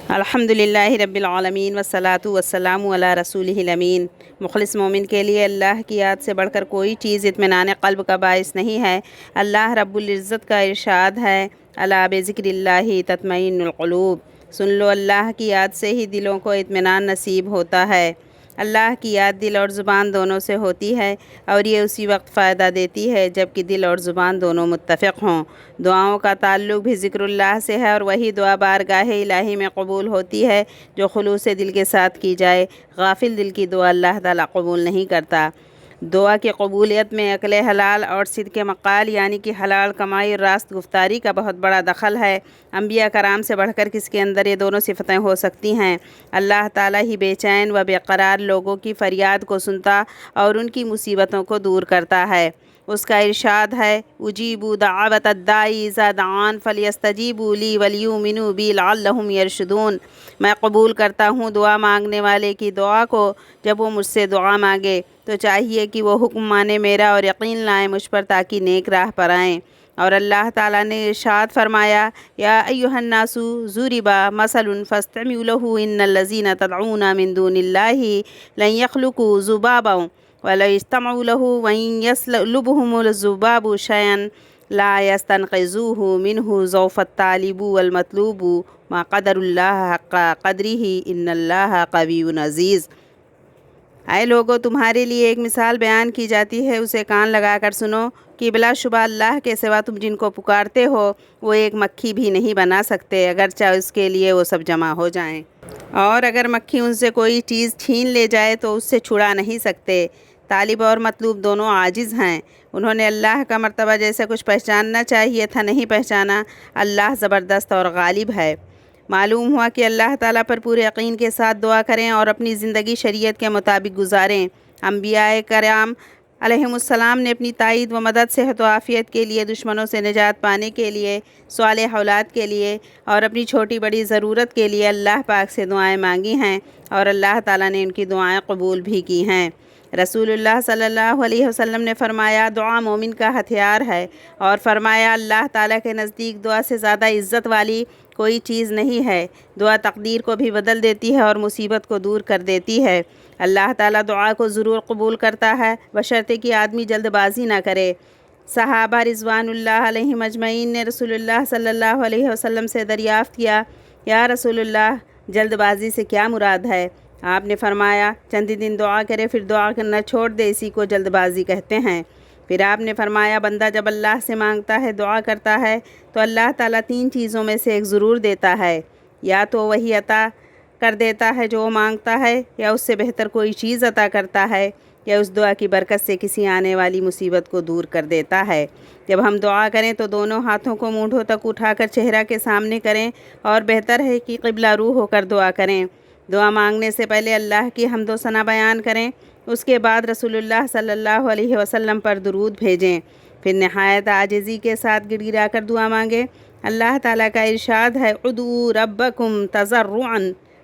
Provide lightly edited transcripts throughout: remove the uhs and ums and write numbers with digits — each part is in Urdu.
الحمدللہ رب العالمین والصلاۃ والسلام علی رسولہ الامین۔ مخلص مومن کے لیے اللہ کی یاد سے بڑھ کر کوئی چیز اطمینان قلب کا باعث نہیں ہے۔ اللہ رب العزت کا ارشاد ہے، الا بذکر اللہ تطمئن القلوب۔ سن لو، اللہ کی یاد سے ہی دلوں کو اطمینان نصیب ہوتا ہے۔ اللہ کی یاد دل اور زبان دونوں سے ہوتی ہے، اور یہ اسی وقت فائدہ دیتی ہے جب کہ دل اور زبان دونوں متفق ہوں۔ دعاؤں کا تعلق بھی ذکر اللہ سے ہے، اور وہی دعا بارگاہ الہی میں قبول ہوتی ہے جو خلوص دل کے ساتھ کی جائے۔ غافل دل کی دعا اللہ تعالیٰ قبول نہیں کرتا۔ دعا کی قبولیت میں عقل حلال اور صدق مقال یعنی کہ حلال کمائی اور راست گفتاری کا بہت بڑا دخل ہے۔ انبیاء کرام سے بڑھ کر کس کے اندر یہ دونوں صفتیں ہو سکتی ہیں؟ اللہ تعالیٰ ہی بے چین و بے قرار لوگوں کی فریاد کو سنتا اور ان کی مصیبتوں کو دور کرتا ہے۔ اس کا ارشاد ہے، اجیبوا دعوت الداعی اذا دعان فلیستجیبوا لی ولیؤمنوا بی لعلہم یرشدون۔ میں قبول کرتا ہوں دعا مانگنے والے کی دعا کو، جب وہ مجھ سے دعا مانگے تو چاہیے کہ وہ حکم مانے میرا اور یقین لائیں مجھ پر تاکہ نیک راہ پر آئیں۔ اور اللہ تعالیٰ نے ارشاد فرمایا، یا ایھا الناس ضرب مثل فاستمعوا لہ ان الذین تدعون من دون اللہ لن یخلقوا ذبابا وَلَوِ اجْتَمَعُوا لَهُ وَإِن يَسْلُبْهُمُ الذُّبَابُ شَيْئًا لَا يَسْتَنقِذُوهُ مِنْهُ ضَعْفَ الطَّالِبُ وَالْمَطْلُوبُ مَا قَدَرُ اللَّهَ حَقَّ قَدْرِهِ إِنَّ اللَّهَ قَوِيٌّ عَزِيزٌ۔ اے لوگو، تمہارے لیے ایک مثال بیان کی جاتی ہے، اسے کان لگا کر سنو کہ بلا شبہ اللہ کے سوا تم جن کو پکارتے ہو وہ ایک مکھی بھی نہیں بنا سکتے، اگرچہ اس کے لیے وہ سب جمع ہو جائیں۔ اور اگر مکھی ان سے کوئی چیز چھین لے جائے تو اس سے چھڑا نہیں سکتے۔ طالب اور مطلوب دونوں عاجز ہیں۔ انہوں نے اللہ کا مرتبہ جیسے کچھ پہچاننا چاہیے تھا، نہیں پہچانا۔ اللہ زبردست اور غالب ہے۔ معلوم ہوا کہ اللہ تعالیٰ پر پورے یقین کے ساتھ دعا کریں اور اپنی زندگی شریعت کے مطابق گزاریں۔ انبیاء کرام علیہم السلام نے اپنی تائید و مدد، صحت و عافیت کے لیے، دشمنوں سے نجات پانے کے لیے، صالح اولاد کے لیے اور اپنی چھوٹی بڑی ضرورت کے لیے اللہ پاک سے دعائیں مانگی ہیں، اور اللہ تعالیٰ نے ان کی دعائیں قبول بھی کی ہیں۔ رسول اللہ صلی اللہ علیہ وسلم نے فرمایا، دعا مومن کا ہتھیار ہے، اور فرمایا اللہ تعالیٰ کے نزدیک دعا سے زیادہ عزت والی کوئی چیز نہیں ہے۔ دعا تقدیر کو بھی بدل دیتی ہے اور مصیبت کو دور کر دیتی ہے۔ اللہ تعالیٰ دعا کو ضرور قبول کرتا ہے، بشرطے کہ آدمی جلد بازی نہ کرے۔ صحابہ رضوان اللہ علیہم اجمعین نے رسول اللہ صلی اللہ علیہ وسلم سے دریافت کیا، یا رسول اللہ، جلد بازی سے کیا مراد ہے؟ آپ نے فرمایا، چند دن دعا کرے پھر دعا کرنا چھوڑ دے، اسی کو جلد بازی کہتے ہیں۔ پھر آپ نے فرمایا، بندہ جب اللہ سے مانگتا ہے، دعا کرتا ہے، تو اللہ تعالیٰ تین چیزوں میں سے ایک ضرور دیتا ہے۔ یا تو وہی عطا کر دیتا ہے جو وہ مانگتا ہے، یا اس سے بہتر کوئی چیز عطا کرتا ہے، یا اس دعا کی برکت سے کسی آنے والی مصیبت کو دور کر دیتا ہے۔ جب ہم دعا کریں تو دونوں ہاتھوں کو مونڈھوں تک اٹھا کر چہرہ کے سامنے کریں، اور بہتر ہے کہ قبلہ رو ہو کر دعا کریں۔ دعا مانگنے سے پہلے اللہ کی حمد و ثنا بیان کریں، اس کے بعد رسول اللہ صلی اللہ علیہ وسلم پر درود بھیجیں، پھر نہایت عاجزی کے ساتھ گڑ گڑا کر دعا مانگیں۔ اللہ تعالیٰ کا ارشاد ہے، ادعوا ربکم تضرعا،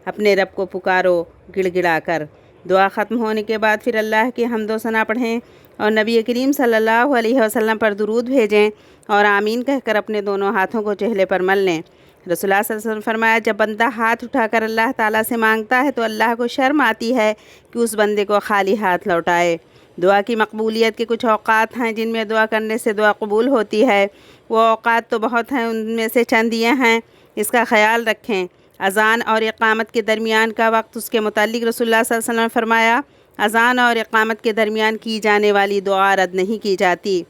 اپنے رب کو پکارو گڑ گڑا کر۔ دعا ختم ہونے کے بعد پھر اللہ کی حمد و ثنا پڑھیں اور نبی کریم صلی اللہ علیہ وسلم پر درود بھیجیں، اور آمین کہہ کر اپنے دونوں ہاتھوں کو چہرے پر مل لیں۔ رسول اللہ صلی اللہ علیہ وسلم فرمایا، جب بندہ ہاتھ اٹھا کر اللہ تعالیٰ سے مانگتا ہے تو اللہ کو شرم آتی ہے کہ اس بندے کو خالی ہاتھ لوٹائے۔ دعا کی مقبولیت کے کچھ اوقات ہیں جن میں دعا کرنے سے دعا قبول ہوتی ہے۔ وہ اوقات تو بہت ہیں، ان میں سے چند یہ ہیں، اس کا خیال رکھیں۔ اذان اور اقامت کے درمیان کا وقت، اس کے متعلق رسول اللہ صلی اللہ علیہ وسلم نے فرمایا، اذان اور اقامت کے درمیان کی جانے والی دعا رد نہیں کی جاتی۔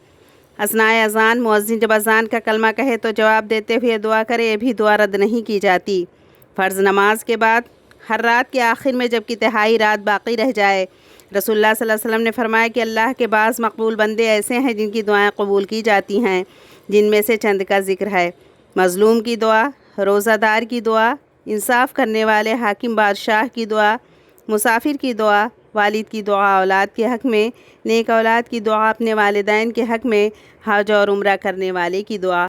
اثناء اذان مؤذن جب اذان کا کلمہ کہے تو جواب دیتے ہوئے دعا کرے، یہ بھی دعا رد نہیں کی جاتی۔ فرض نماز کے بعد ہر رات کے آخر میں جب کہ تہائی رات باقی رہ جائے، رسول اللہ صلی اللہ علیہ وسلم نے فرمایا کہ اللہ کے بعض مقبول بندے ایسے ہیں جن کی دعائیں قبول کی جاتی ہیں، جن میں سے چند کا ذکر ہے۔ مظلوم کی دعا، روزہ دار کی دعا، انصاف کرنے والے حاکم بادشاہ کی دعا، مسافر کی دعا، والد کی دعا اولاد کے حق میں، نیک اولاد کی دعا اپنے والدین کے حق میں، حج اور عمرہ کرنے والے کی دعا۔